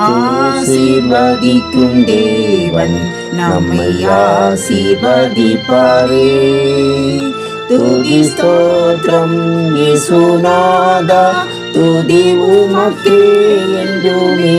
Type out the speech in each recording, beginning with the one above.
ஆசீர்வதிக்கும் தேவன் நம்மை ஆசீர்வதிப்பாரே. துதி ஸ்தோத்திரம் இயேசுநாதா, துதி உமக்கே என்றுமே.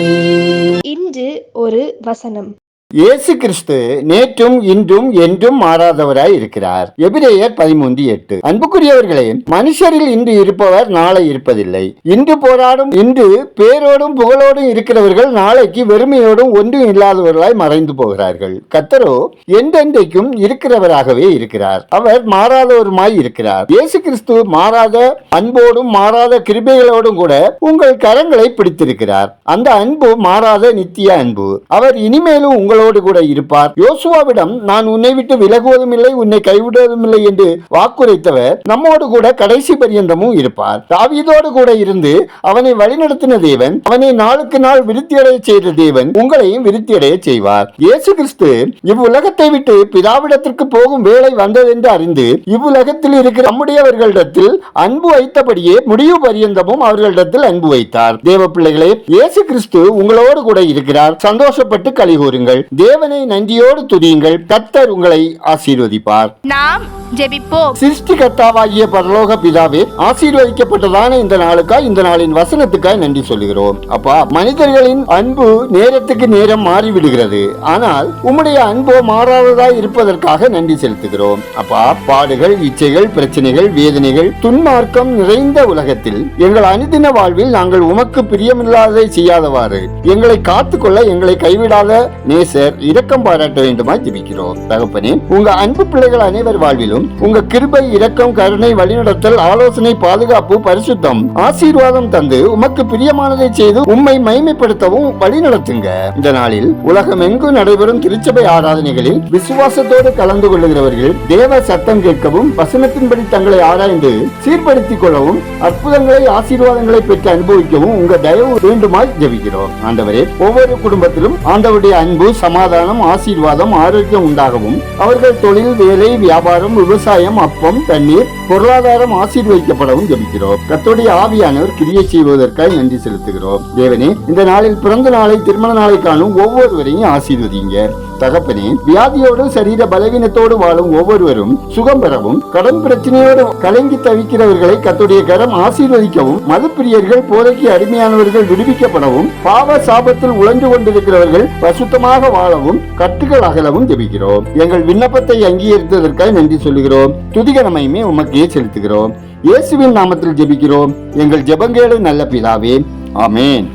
இன்று ஒரு வசனம். இயேசு கிறிஸ்து நேற்றும் இன்றும் என்றும் மாறாதவராய் இருக்கிறார். எபிரேயர் 13:8. அன்புக்குரியவர்களே, மனுஷரில் இன்று இருப்பவர் நாளை இருப்பதில்லை. இன்று போராடும், இன்று பேரோடும் புகழோடும் இருக்கிறவர்கள் நாளைக்கு வெறுமையோடும் ஒன்றும் இல்லாதவர்களாய் மறைந்து போகிறார்கள். கர்த்தரோ என்றென்றைக்கும் இருக்கிறவராகவே இருக்கிறார். அவர் மாறாதவருமாய் இருக்கிறார். இயேசு கிறிஸ்து மாறாத அன்போடும் மாறாத கிருபைகளோடும் கூட உங்கள் கரங்களை பிடித்திருக்கிறார். அந்த அன்பு மாறாத நித்திய அன்பு. அவர் இனிமேலும் உங்களோடு கூட இருப்பார். யோசுவாவிடம் நான் உன்னை விட்டு விலகுவதும் இல்லை, உன்னை கைவிடுவதும் இல்லை என்று வாக்குரைத்தவர் நம்மோடு கூட கடைசி பரியந்தமும் இருப்பார். தாவீதோடு கூட இருந்து அவனை வழிநடத்தின தேவன், அவனை நாளுக்கு நாள் விருத்தியடைய செய்த தேவன் உங்களையும் விருத்தியடைய செய்வார். இயேசு கிறிஸ்து இவ்வுலகத்தை விட்டு பிதாவிடத்திற்கு போகும் வேளை வந்ததென்று அறிந்து இவ்வுலகத்தில் இருக்கிற நம்முடையவர்களிடத்தில் அன்பு வைத்தபடியே முடிவு பரியந்தமும் அவர்களிடத்தில் அன்பு வைத்தார். தேவ பிள்ளைகளே, இயேசு கிறிஸ்து உங்களோடு கூட இருக்கிறார். சந்தோஷப்பட்டு களி கூறுங்கள். தேவனை நன்றியோடு துதியுங்கள். கர்த்தர் உங்களை ஆசீர்வதிப்பார். நாம் ஜெபிப்போம். சிருஷ்டிகர்த்தாவாகிய பரலோக பிதாவே, ஆசீர்வதிக்கப்பட்டதான இந்த நாளுக்காய், இந்த நாளின் வசனத்துக்காய் நன்றி சொல்லுகிறோம். அப்பா, மனிதர்களின் அன்பு நேரத்துக்கு நேரம் மாறிவிடுகிறது. ஆனால் உம்முடைய அன்போ மாறாததாய் இருப்பதற்காக நன்றி செலுத்துகிறோம். அப்பா, பாடுகள், இச்சைகள், பிரச்சனைகள், வேதனைகள், துன்மார்க்கம் நிறைந்த உலகத்தில் எங்கள் அனுதின வாழ்வில் நாங்கள் உமக்கு பிரியமில்லாததை செய்யாதவாறு எங்களை காத்துக்கொள்ள எங்களை கைவிடாத நேசர் இரக்கம் பாராட்ட வேண்டுமாய் ஜெபிக்கிறோம். தகப்பனே, உங்க அன்பு பிள்ளைகள் அனைவர் வாழ்விலும் உங்க கிருபை, இரக்கம், கருணை, வழிநடத்தல், ஆலோசனை, பாதுகாப்பு, பரிசுத்தம், ஆசீர்வாதம் தந்து உமக்கு பிரியமானதை செய்து உம்மை மகிமைப்படுத்தவும் வழிநடத்துங்க. இந்த நாளில் உலகம் எங்கும் நடைபெறும் திருச்சபை ஆராதனைகளில் விசுவாசத்தோடு கலந்து கொள்ளுகிறவர்கள் தேவ சத்தம் கேட்கவும் வசனத்தின்படி தங்களை ஆராய்ந்து சீர்படுத்திக் கொள்ளவும் அற்புதங்களை, ஆசீர்வாதங்களை பெற்று அனுபவிக்கவும் உங்க தயவு வேண்டுமாய் ஜெபிக்கிறோம். ஆண்டவரே, ஒவ்வொரு குடும்பத்திலும் ஆண்டவருடைய அன்பு, சமாதானம், ஆசீர்வாதம், ஆரோக்கியம் உண்டாகவும் அவர்கள் தொழில், வேலை, வியாபாரம், விவசாயம், அப்பம், தண்ணீர், பொருளாதாரம் ஆசீர்வதிக்கப்படவும் ஜெபிக்கிறோம். கர்த்தருடைய ஆவியானவர் கிரியை செய்வதற்காக நன்றி செலுத்துகிறோம். தேவனே, இந்த நாளில் பிறந்த நாளை, திருமண நாளை காணும் ஒவ்வொருவரையும் ஆசீர்வதிங்க. தகப்பனே, வியாதியோடு சரீர பலவீனத்தோடு வாழும் ஒவ்வொருவரும் சுகம் பெறவும், கடன் பிரச்சனையோடு கலங்கி தவிக்கிறவர்களை கர்த்தருடைய கரம் ஆசீர்வதிக்கவும், மதுப்பிரியர்கள், போதைக்கு அடிமையானவர்கள் விடுவிக்கப்படவும், பாவ சாபத்தில் உழன்று கொண்டிருக்கிறவர்கள் பசுத்தமாக வாழவும், கட்டுகள் அகலவும் ஜெபிக்கிறோம். எங்கள் விண்ணப்பத்தை அங்கீகரித்ததற்காக நன்றி சொல்லுகிறோம். துதிகரமையுமே உமக்கே செலுத்துகிறோம். இயேசுவின் நாமத்தில் ஜெபிக்கிறோம் எங்கள் ஜெபங்கேளு நல்ல பிதாவே, ஆமென்.